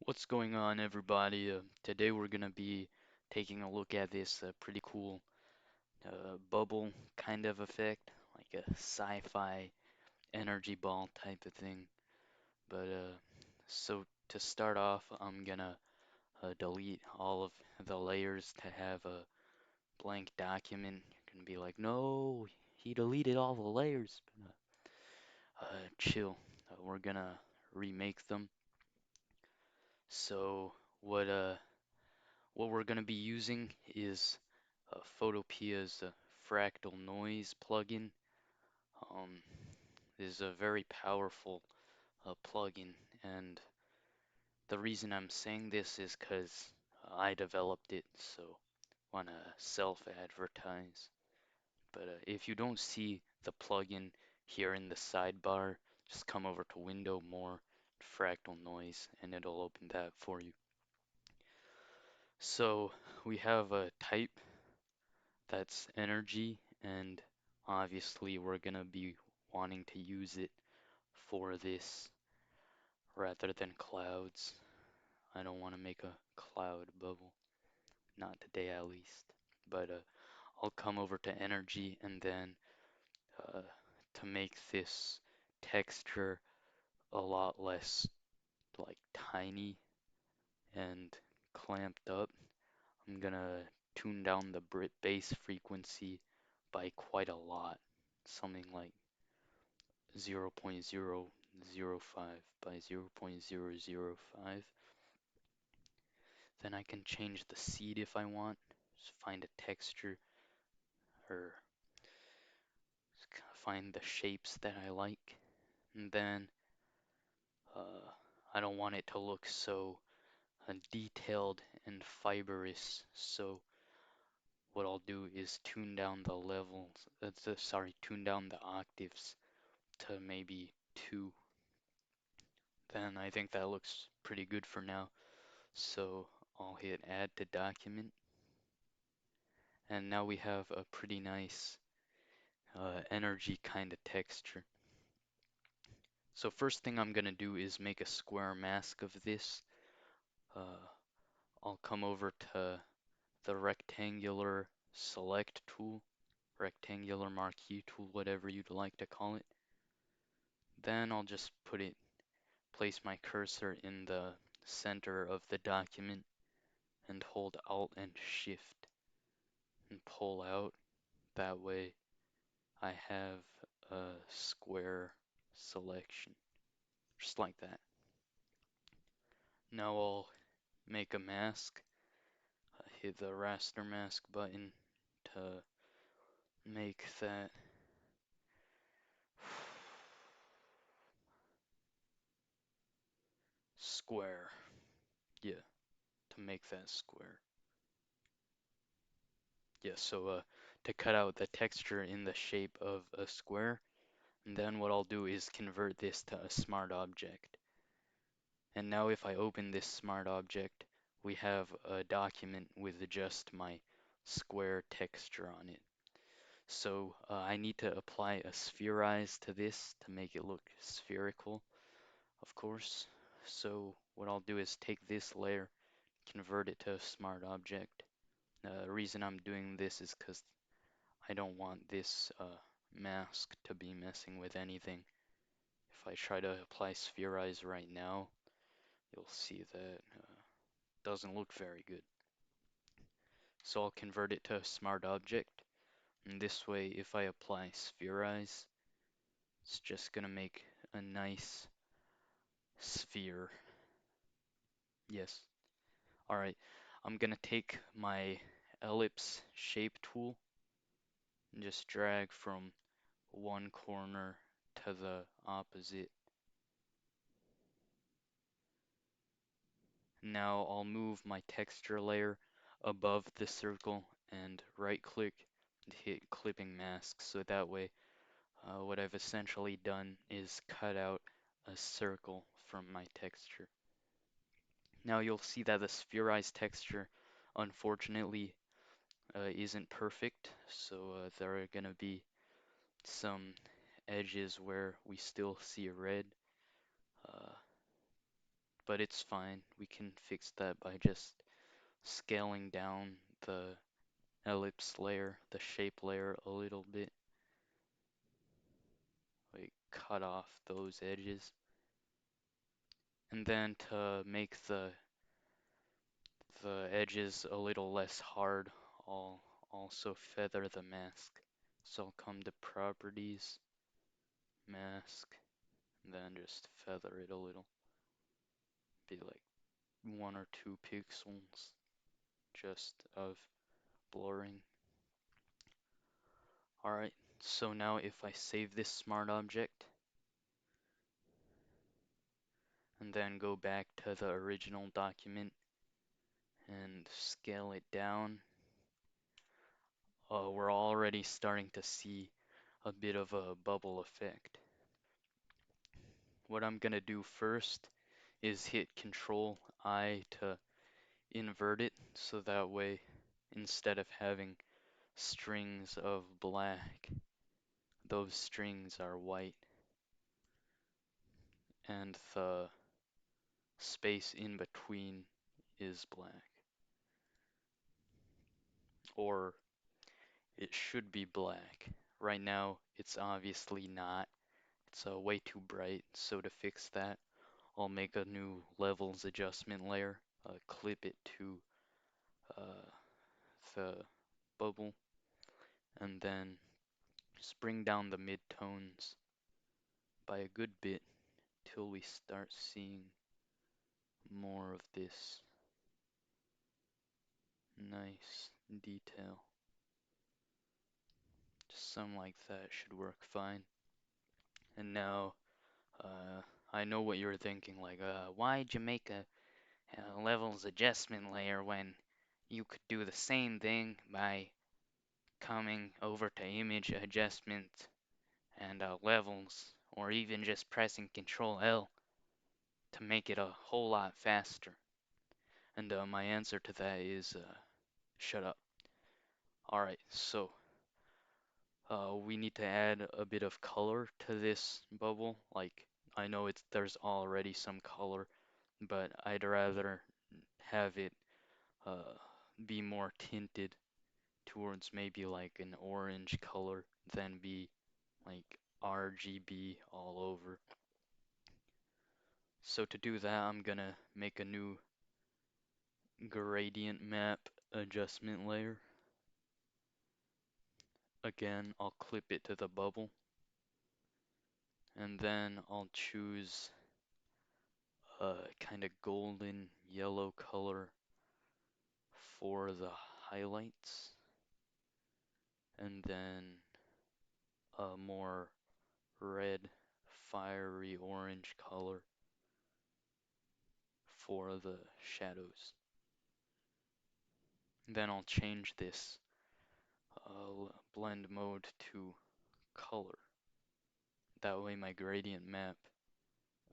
What's going on, everybody? Today we're gonna be taking a look at this pretty cool bubble kind of effect, like a sci-fi energy ball type of thing. But so to start off, I'm gonna delete all of the layers to have a blank document. You're gonna be like, no, he deleted all the layers. Chill. We're gonna remake them. So what uh What we're going to be using is Photopea's Fractal Noise plugin. Um, this is a very powerful plugin, and the reason I'm saying this is because I developed it, so want to self-advertise. But if you don't see the plugin here in the sidebar, just come over to Window, More, Fractal Noise, and it'll open that for you. So we have a type that's energy, and obviously we're gonna be wanting to use it for this rather than clouds. I don't want to make a cloud bubble, not today at least. But I'll come over to energy, and then uh, to make this texture a lot less like tiny and clamped up, I'm gonna tune down the bass frequency by quite a lot, something like 0.005 by 0.005. Then I can change the seed if I want. Just find a texture or find the shapes that I like. And then uh, I don't want it to look so detailed and fibrous. So what I'll do is tune down the levels, tune down the octaves to maybe 2. Then I think that looks pretty good for now. So I'll hit add to document, and now we have a pretty nice energy kind of texture. So first thing I'm gonna do is make a square mask of this. Uh, I'll come over to the rectangular select tool, rectangular marquee tool, whatever you'd like to call it. Then I'll just place my cursor in the center of the document and hold Alt and Shift and pull out. That way I have a square selection, just like that. Now I'll make a mask, hit the raster mask button to make that square. Yeah, to make that square. Yeah, so to cut out the texture in the shape of a square, and then what I'll do is convert this to a smart object. And now if I open this smart object, we have a document with just my square texture on it. So I need to apply a spherize to this to make it look spherical, of course. So what I'll do is take this layer, convert it to a smart object. The reason I'm doing this is because I don't want this mask to be messing with anything. If I try to apply spherize right now, you'll see that doesn't look very good. So I'll convert it to a smart object, and this way if I apply spherize, it's just gonna make a nice sphere. Yes. Alright, I'm gonna take my ellipse shape tool and just drag from one corner to the opposite. Now I'll move my texture layer above the circle and right click and hit clipping mask, so that way what I've essentially done is cut out a circle from my texture. Now you'll see that the spherized texture unfortunately isn't perfect, so there are gonna be some edges where we still see red. Uh, but it's fine. We can fix that by just scaling down the ellipse layer, the shape layer a little bit. Like cut off those edges. And then to make the edges a little less hard, I'll also feather the mask. So I'll come to properties, mask, and then just feather it a little. Be like 1 or 2 pixels just of blurring. Alright, so now if I save this smart object and then go back to the original document and scale it down, we're already starting to see a bit of a bubble effect. What I'm gonna do first is hit Control I to invert it so that way instead of having strings of black, those strings are white and the space in between is black. Or it should be black. Right now it's obviously not. It's way too bright, so to fix that, I'll make a new levels adjustment layer, clip it to uh, the bubble, and then just bring down the midtones by a good bit till we start seeing more of this nice detail. Just something like that should work fine. And now, I know what you're thinking, like, why'd you make a levels adjustment layer when you could do the same thing by coming over to image adjustment and levels, or even just pressing Control L to make it a whole lot faster? And my answer to that is shut up. Alright, so we need to add a bit of color to this bubble. Like, I know there's already some color, but I'd rather have it uh, be more tinted towards maybe like an orange color than be like RGB all over. So to do that, I'm gonna make a new gradient map adjustment layer. Again, I'll clip it to the bubble, and then I'll choose a kind of golden yellow color for the highlights, and then a more red, fiery orange color for the shadows. Then I'll change this blend mode to color. That way my gradient map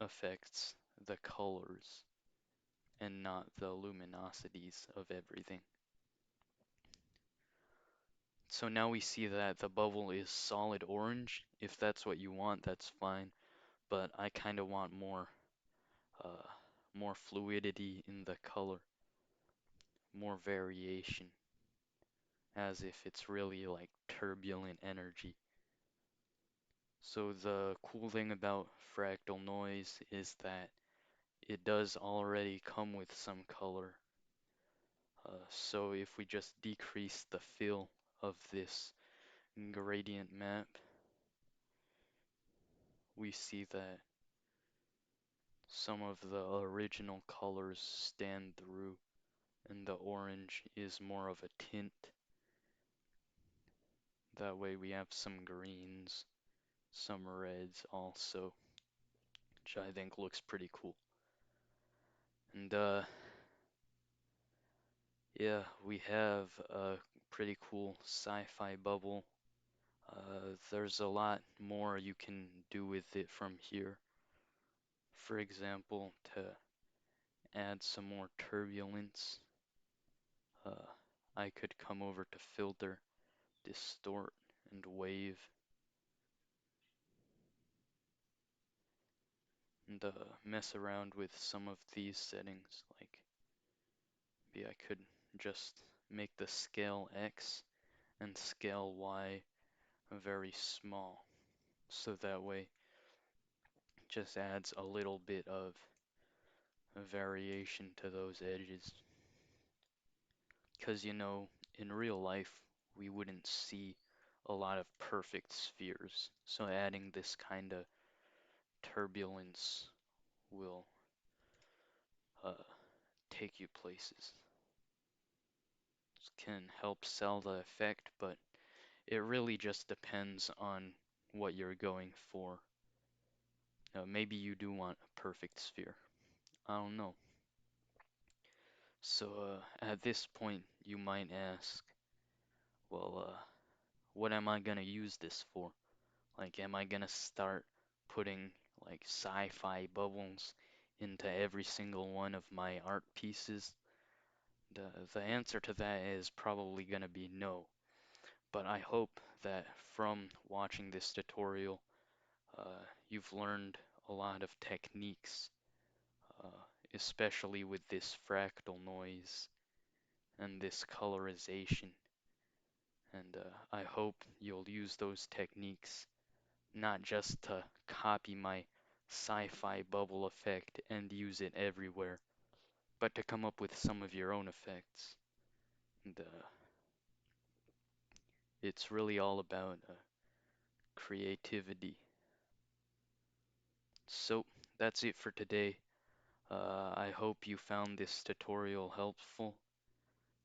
affects the colors and not the luminosities of everything. So now we see that the bubble is solid orange. If that's what you want, that's fine. But I kind of want uh, more fluidity in the color, more variation, as if it's really like turbulent energy. So the cool thing about Fractal Noise is that it does already come with some color. So if we just decrease the fill of this gradient map, we see that some of the original colors stand through, and the orange is more of a tint. That way we have some greens, some reds also, which I think looks pretty cool. And yeah, we have a pretty cool sci-fi bubble. There's a lot more you can do with it from here. For example, to add some more turbulence, uh, I could come over to filter, distort, and wave. and mess around with some of these settings. Like maybe I could just make the scale X and scale Y very small. So that way it just adds a little bit of a variation to those edges. Because, in real life, we wouldn't see a lot of perfect spheres. So adding this kind of turbulence will uh, take you places. This can help sell the effect, but it really just depends on what you're going for. Maybe you do want a perfect sphere. I don't know. So at this point, you might ask, well, what am I gonna use this for? Like, am I gonna start putting like sci-fi bubbles into every single one of my art pieces? The answer to that is probably gonna be no. But I hope that from watching this tutorial, you've learned a lot of techniques, uh, especially with this fractal noise and this colorization. And I hope you'll use those techniques not just to copy my sci-fi bubble effect and use it everywhere, but to come up with some of your own effects. And it's really all about creativity. So that's it for today. I hope you found this tutorial helpful,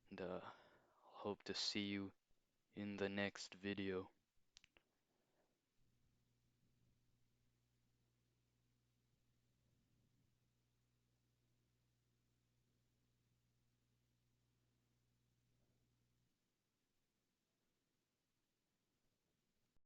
and hope to see you in the next video.